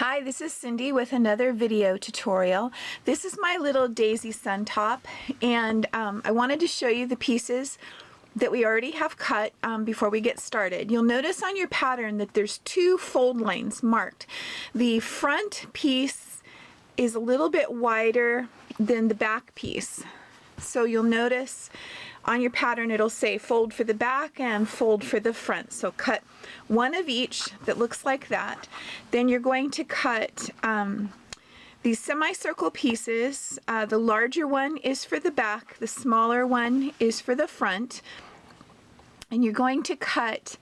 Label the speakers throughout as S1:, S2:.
S1: Hi, this is Cindy with another video tutorial. This is my little daisy sun top, and I wanted to show you the pieces that we already have cut before we get started. You'll notice on your pattern that there's two fold lines marked. The front piece is a little bit wider than the back piece. So you'll notice on your pattern it'll say fold for the back and fold for the front. So cut one of each that looks like that. Then you're going to cut these semicircle pieces. The larger one is for the back, the smaller one is for the front. And you're going to cut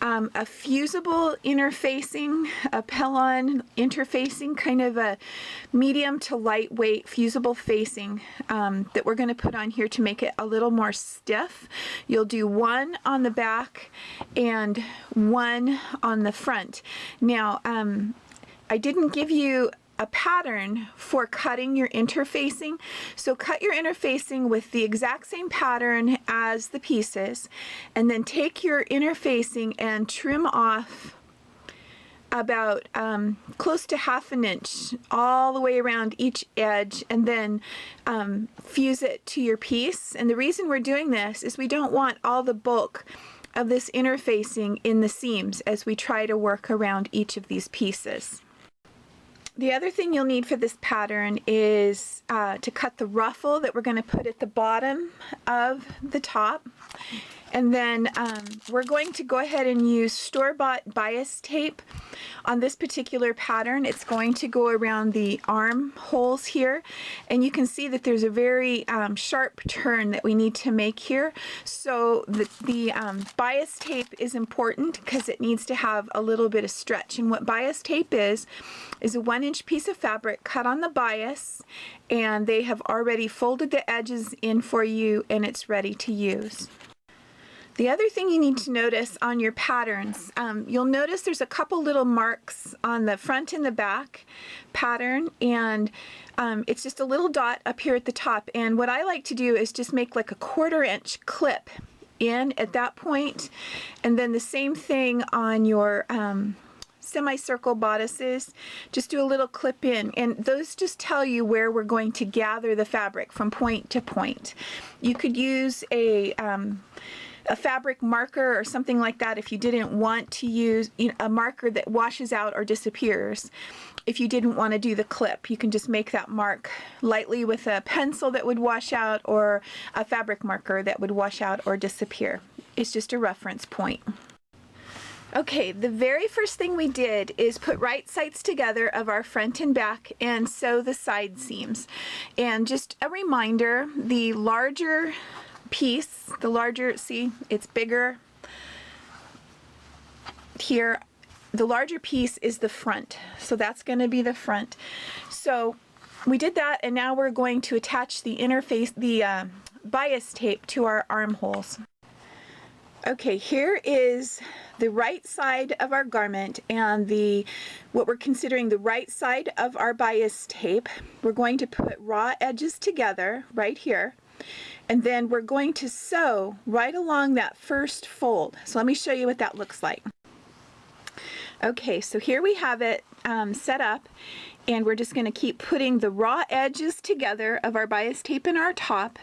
S1: a fusible interfacing, a Pellon interfacing, kind of a medium to lightweight fusible facing that we're going to put on here to make it a little more stiff. You'll do one on the back and one on the front. Now, I didn't give you a pattern for cutting your interfacing, so cut your interfacing with the exact same pattern as the pieces, and then take your interfacing and trim off about close to 1/2 inch all the way around each edge, and then fuse it to your piece. And the reason we're doing this is we don't want all the bulk of this interfacing in the seams as we try to work around each of these pieces. The other thing you'll need for this pattern is to cut the ruffle that we're going to put at the bottom of the top. And then we're going to go ahead and use store-bought bias tape on this particular pattern. It's going to go around the arm holes here, and you can see that there's a very sharp turn that we need to make here. So the bias tape is important because it needs to have a little bit of stretch. And what bias tape is a 1-inch piece of fabric cut on the bias, and they have already folded the edges in for you, and it's ready to use. The other thing you need to notice on your patterns, you'll notice there's a couple little marks on the front and the back pattern, and it's just a little dot up here at the top. And what I like to do is just make like a 1/4 inch clip in at that point, and then the same thing on your semicircle bodices. Just do a little clip in, and those just tell you where we're going to gather the fabric from point to point. You could use a fabric marker or something like that if you didn't want to use a marker that washes out or disappears. If you didn't want to do the clip, you can just make that mark lightly with a pencil that would wash out, or a fabric marker that would wash out or disappear. It's just a reference point. Okay, the very first thing we did is put right sides together of our front and back and sew the side seams. And just a reminder, the larger piece, see, it's bigger here. The larger piece is the front, so that's going to be the front. So we did that, and now we're going to attach the bias tape to our armholes. Okay, here is the right side of our garment and what we're considering the right side of our bias tape. We're going to put raw edges together right here, and then we're going to sew right along that first fold. So let me show you what that looks like. Okay, so here we have it set up, and we're just going to keep putting the raw edges together of our bias tape in our top,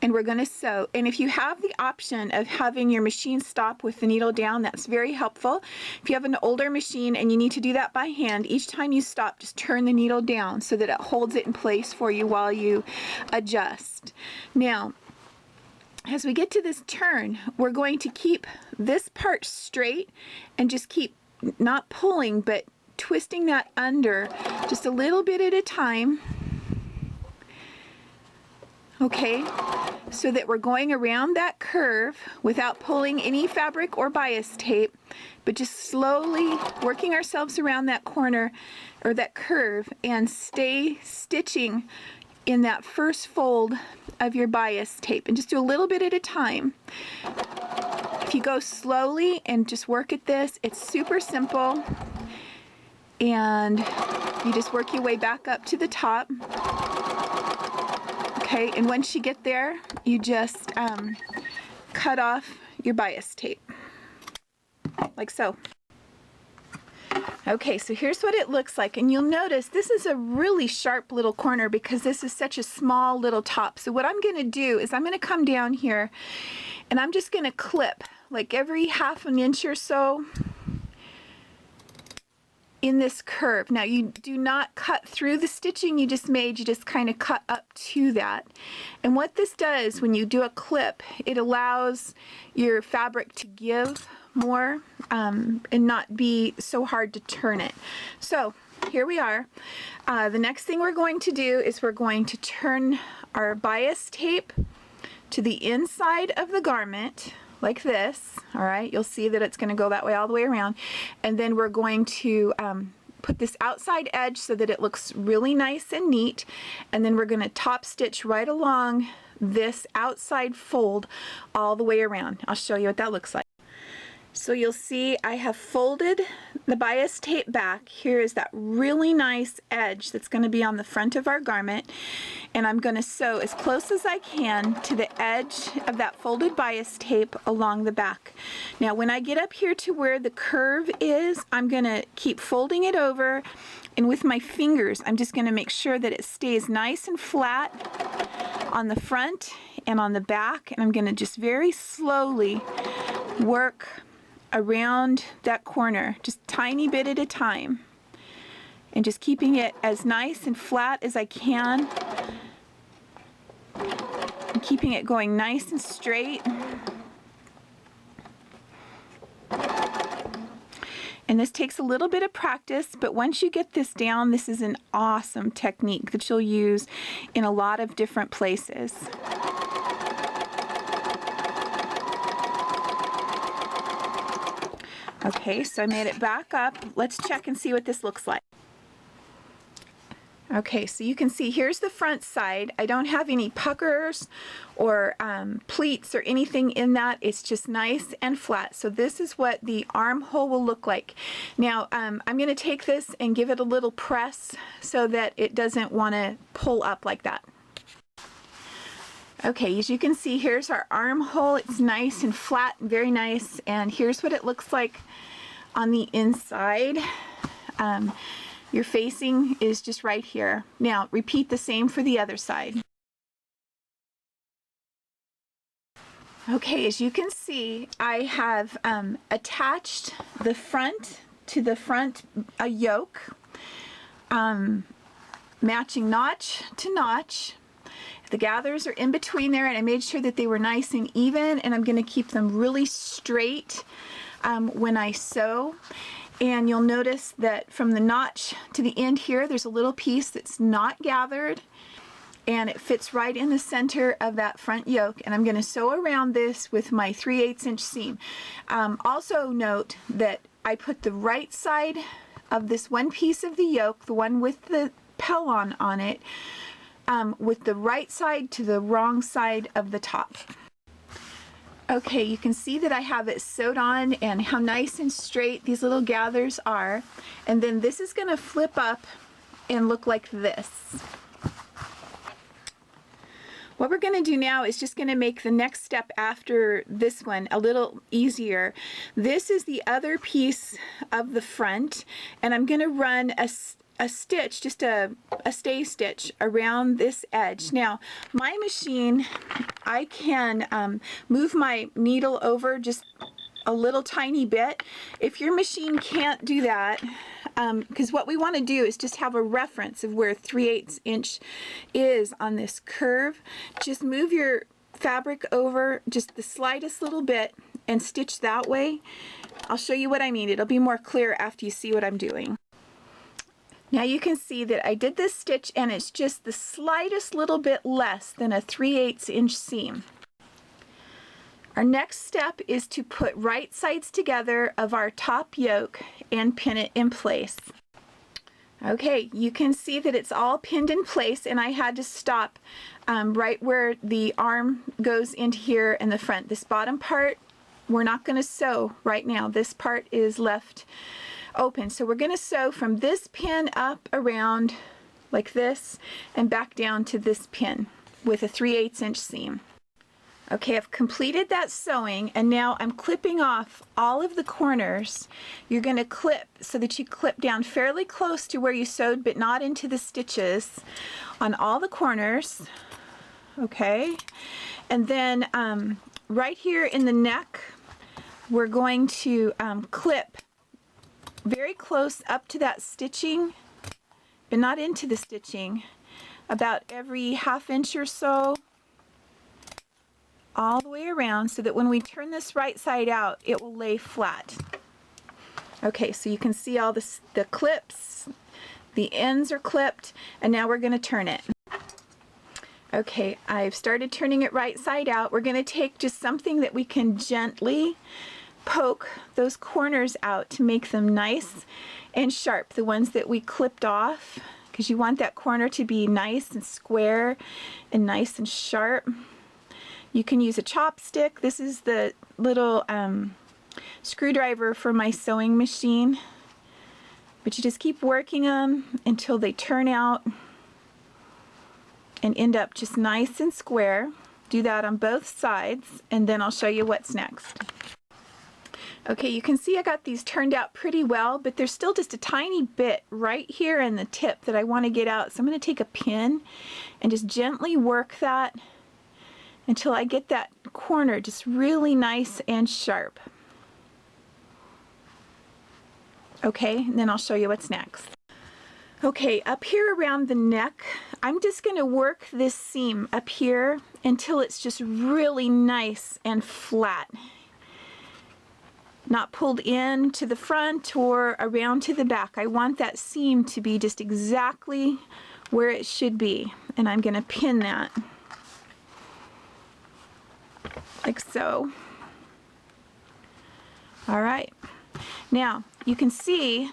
S1: and we're going to sew. And if you have the option of having your machine stop with the needle down, that's very helpful. If you have an older machine and you need to do that by hand, each time you stop, just turn the needle down so that it holds it in place for you while you adjust. Now, as we get to this turn, we're going to keep this part straight and just keep not pulling, but twisting that under just a little bit at a time. Okay, so that we're going around that curve without pulling any fabric or bias tape, but just slowly working ourselves around that corner or that curve, and stay stitching in that first fold of your bias tape, and just do a little bit at a time. If you go slowly and just work at this, it's super simple, and you just work your way back up to the top. Okay, and once you get there, you just cut off your bias tape, like so. Okay, so here's what it looks like, and you'll notice this is a really sharp little corner because this is such a small little top. So what I'm going to do is I'm going to come down here and I'm just going to clip like every ½ an inch or so in this curve. Now you do not cut through the stitching you just made, you just kind of cut up to that. And what this does when you do a clip, it allows your fabric to give more and not be so hard to turn it. So here we are. The next thing we're going to do is we're going to turn our bias tape to the inside of the garment like this. All right, you'll see that it's going to go that way all the way around, and then we're going to put this outside edge so that it looks really nice and neat, and then we're going to top stitch right along this outside fold all the way around. I'll show you what that looks like. So you'll see I have folded the bias tape back. Here is that really nice edge that's going to be on the front of our garment, and I'm going to sew as close as I can to the edge of that folded bias tape along the back. Now when I get up here to where the curve is, I'm going to keep folding it over, and with my fingers I'm just going to make sure that it stays nice and flat on the front and on the back, and I'm going to just very slowly work around that corner, just tiny bit at a time, and just keeping it as nice and flat as I can, and keeping it going nice and straight. And this takes a little bit of practice, but once you get this down, this is an awesome technique that you'll use in a lot of different places. Okay, so I made it back up. Let's check and see what this looks like. Okay, so you can see here's the front side. I don't have any puckers or pleats or anything in that. It's just nice and flat. So this is what the armhole will look like. Now I'm going to take this and give it a little press so that it doesn't want to pull up like that. Okay, as you can see, here's our armhole. It's nice and flat, very nice, and here's what it looks like on the inside. Your facing is just right here. Now repeat the same for the other side. Okay, as you can see, I have attached the front to the front yoke, matching notch to notch. The gathers are in between there, and I made sure that they were nice and even, and I'm going to keep them really straight when I sew. And you'll notice that from the notch to the end here, there's a little piece that's not gathered, and it fits right in the center of that front yoke, and I'm going to sew around this with my 3/8 inch seam. Also note that I put the right side of this one piece of the yoke, the one with the pellon on it, with the right side to the wrong side of the top. Okay, you can see that I have it sewed on and how nice and straight these little gathers are. And then this is going to flip up and look like this. What we're going to do now is just going to make the next step after this one a little easier. This is the other piece of the front, and I'm going to run a stitch, just a stay stitch around this edge. Now my machine, I can move my needle over just a little tiny bit. If your machine can't do that, because what we want to do is just have a reference of where 3/8 inch is on this curve, just move your fabric over just the slightest little bit and stitch that way. I'll show you what I mean. It'll be more clear after you see what I'm doing. Now you can see that I did this stitch, and it's just the slightest little bit less than a 3/8 inch seam. Our next step is to put right sides together of our top yoke and pin it in place. Okay, you can see that it's all pinned in place, and I had to stop right where the arm goes into here in the front. This bottom part, we're not going to sew right now. This part is left open. So we're going to sew from this pin up around like this and back down to this pin with a 3/8 inch seam. Okay, I've completed that sewing and now I'm clipping off all of the corners. You're going to clip so that you clip down fairly close to where you sewed but not into the stitches on all the corners. Okay, and then right here in the neck we're going to clip very close up to that stitching but not into the stitching, about every ½ inch or so, all the way around, so that when we turn this right side out it will lay flat. Okay, so you can see all the clips, the ends are clipped, and now we're going to turn it. Okay, I've started turning it right side out. We're going to take just something that we can gently poke those corners out to make them nice and sharp, the ones that we clipped off, because you want that corner to be nice and square and nice and sharp. You can use a chopstick. This is the little screwdriver for my sewing machine, but you just keep working them until they turn out and end up just nice and square. Do that on both sides and then I'll show you what's next. Okay, you can see I got these turned out pretty well, but there's still just a tiny bit right here in the tip that I want to get out. So I'm going to take a pin and just gently work that until I get that corner just really nice and sharp. Okay, and then I'll show you what's next. Okay, up here around the neck, I'm just going to work this seam up here until it's just really nice and flat. Not pulled in to the front or around to the back. I want that seam to be just exactly where it should be. And I'm going to pin that like so. All right. Now you can see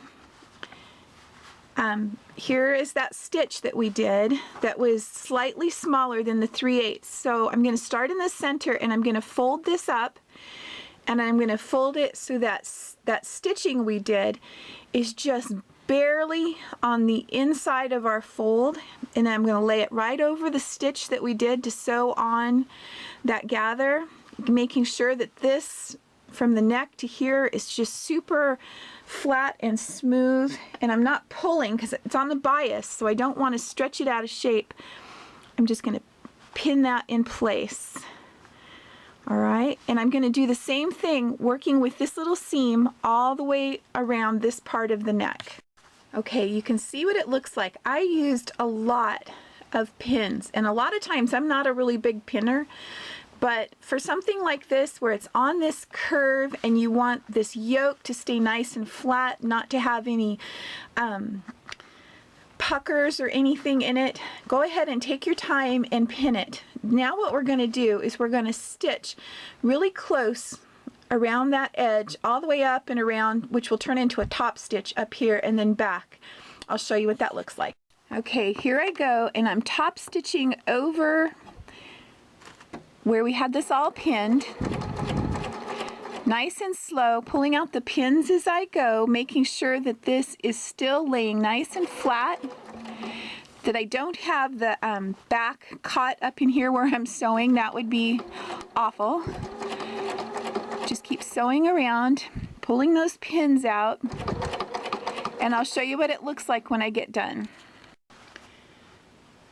S1: here is that stitch that we did that was slightly smaller than the 3/8. So I'm going to start in the center and I'm going to fold this up. And I'm going to fold it so that that stitching we did is just barely on the inside of our fold, and then I'm going to lay it right over the stitch that we did to sew on that gather, making sure that this from the neck to here is just super flat and smooth, and I'm not pulling because it's on the bias, so I don't want to stretch it out of shape. I'm just going to pin that in place. All right, and I'm going to do the same thing working with this little seam all the way around this part of the neck. Okay, you can see what it looks like. I used a lot of pins, and a lot of times I'm not a really big pinner, but for something like this where it's on this curve and you want this yoke to stay nice and flat, not to have any puckers or anything in it, go ahead and take your time and pin it. Now what we're going to do is we're going to stitch really close around that edge all the way up and around, which will turn into a top stitch up here and then back. I'll show you what that looks like. Okay, here I go, and I'm top stitching over where we had this all pinned. Nice and slow, pulling out the pins as I go, making sure that this is still laying nice and flat, that I don't have the back caught up in here where I'm sewing. That would be awful. Just keep sewing around, pulling those pins out, and I'll show you what it looks like when I get done.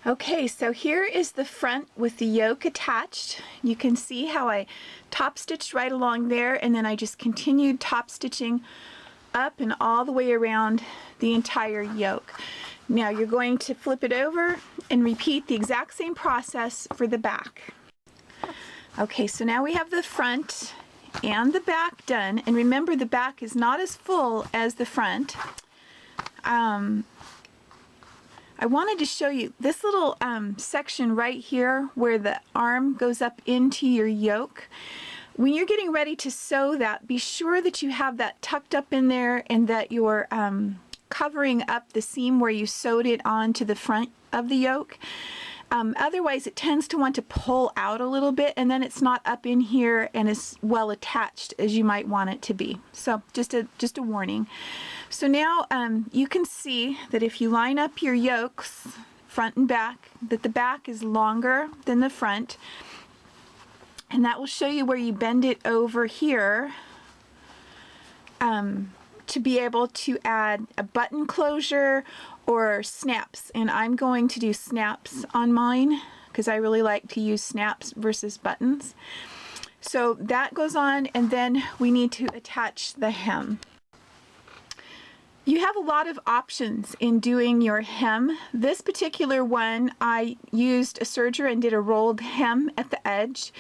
S1: Okay, so here is the front with the yoke attached. You can see how I top stitched right along there, and then I just continued top stitching up and all the way around the entire yoke. Now you're going to flip it over and repeat the exact same process for the back. Okay, so now we have the front and the back done, and remember the back is not as full as the front. I wanted to show you this little section right here where the arm goes up into your yoke. When you're getting ready to sew that, be sure that you have that tucked up in there and that you're covering up the seam where you sewed it onto the front of the yoke. Otherwise it tends to want to pull out a little bit, and then it's not up in here and as well attached as you might want it to be. So just a warning. So now you can see that if you line up your yokes, front and back, that the back is longer than the front. and that will show you where you bend it over here to be able to add a button closure or snaps. And I'm going to do snaps on mine because I really like to use snaps versus buttons. So that goes on, and then we need to attach the hem. You have a lot of options in doing your hem. This particular one, I used a serger and did a rolled hem at the edge.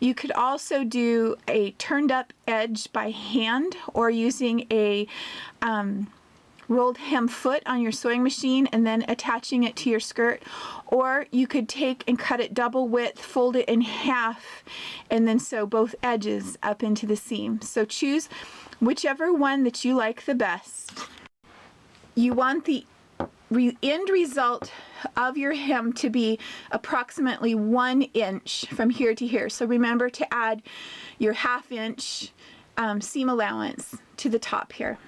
S1: You could also do a turned up edge by hand, or using a rolled hem foot on your sewing machine and then attaching it to your skirt. Or you could take and cut it double width, fold it in half, and then sew both edges up into the seam. So choose whichever one that you like the best. You want the end result of your hem to be approximately 1 inch from here to here. So remember to add your 1/2 inch seam allowance to the top here.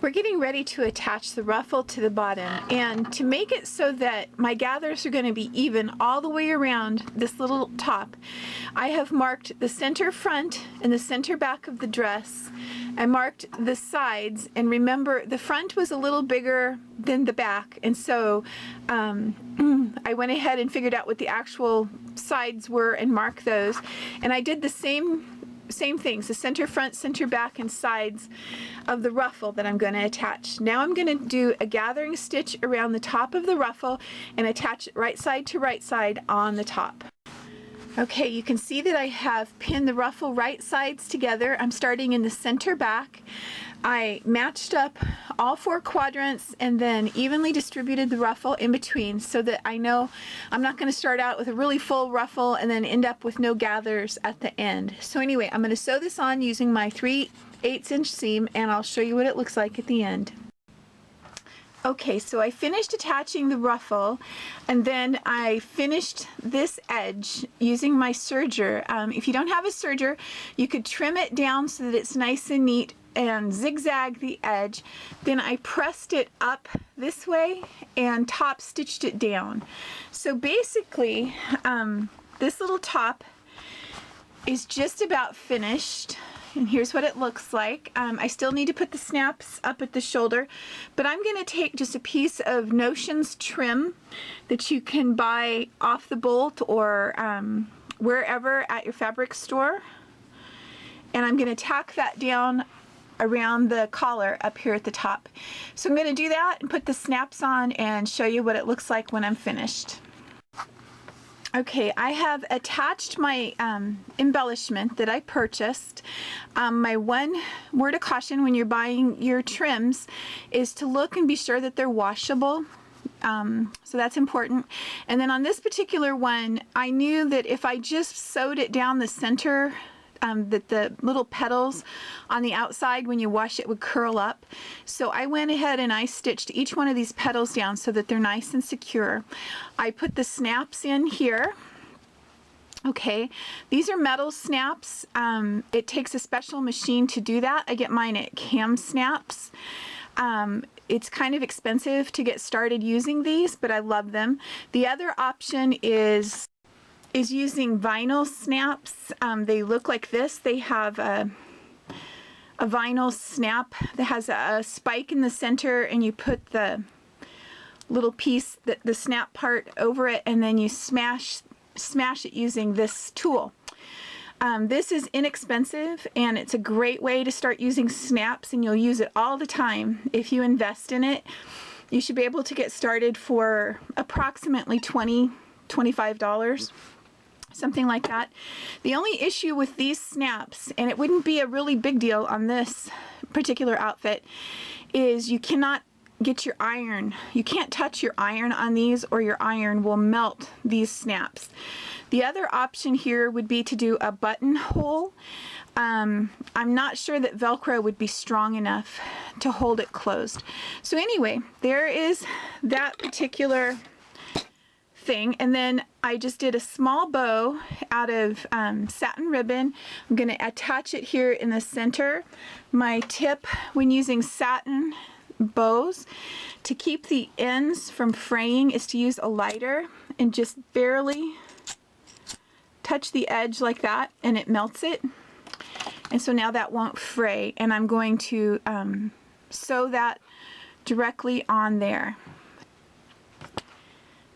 S1: We're getting ready to attach the ruffle to the bottom, and to make it so that my gathers are going to be even all the way around this little top, I have marked the center front and the center back of the dress. I marked the sides, and remember the front was a little bigger than the back, and so I went ahead and figured out what the actual sides were and marked those, and I did the same things, the center front, center back, and sides of the ruffle that I'm going to attach. Now I'm going to do a gathering stitch around the top of the ruffle and attach it right side to right side on the top. Okay, you can see that I have pinned the ruffle right sides together. I'm starting in the center back. I matched up all 4 quadrants and then evenly distributed the ruffle in between, so that I know I'm not going to start out with a really full ruffle and then end up with no gathers at the end. So anyway, I'm going to sew this on using my 3/8 inch seam, and I'll show you what it looks like at the end. Okay, so I finished attaching the ruffle, and then I finished this edge using my serger. If you don't have a serger, you could trim it down so that it's nice and neat and zigzag the edge. Then I pressed it up this way and top stitched it down. So basically, this little top is just about finished. And here's what it looks like. I still need to put the snaps up at the shoulder, but I'm going to take just a piece of Notions trim that you can buy off the bolt or wherever at your fabric store, and I'm going to tack that down around the collar up here at the top. So I'm going to do that and put the snaps on and show you what it looks like when I'm finished. Okay, I have attached my embellishment that I purchased. My one word of caution when you're buying your trims is to look and be sure that they're washable. So that's important. And then on this particular one, I knew that if I just sewed it down the center, that the little petals on the outside, when you wash it, would curl up. So I went ahead and I stitched each one of these petals down so that they're nice and secure. I put the snaps in here. Okay, these are metal snaps. It takes a special machine to do that. I get mine at Cam Snaps. It's kind of expensive to get started using these, but I love them. The other option is using vinyl snaps. They look like this. They have a vinyl snap that has a spike in the center, and you put the little piece, the snap part, over it, and then you smash it using this tool. This is inexpensive, and it's a great way to start using snaps, and you'll use it all the time. If you invest in it, you should be able to get started for approximately $20, $25. Something like that. The only issue with these snaps, and it wouldn't be a really big deal on this particular outfit, is you cannot get your iron. You can't touch your iron on these, or your iron will melt these snaps. The other option here would be to do a buttonhole. I'm not sure that Velcro would be strong enough to hold it closed. So anyway, there is that particular thing, and then I just did a small bow out of satin ribbon. I'm going to attach it here in the center. My tip when using satin bows to keep the ends from fraying is to use a lighter and just barely touch the edge like that and it melts it. And so now that won't fray, and I'm going to sew that directly on there.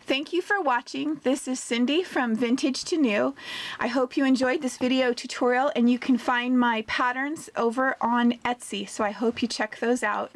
S1: Thank you for watching. This is Cindy from VintageToNew. I hope you enjoyed this video tutorial, and you can find my patterns over on Etsy, so I hope you check those out.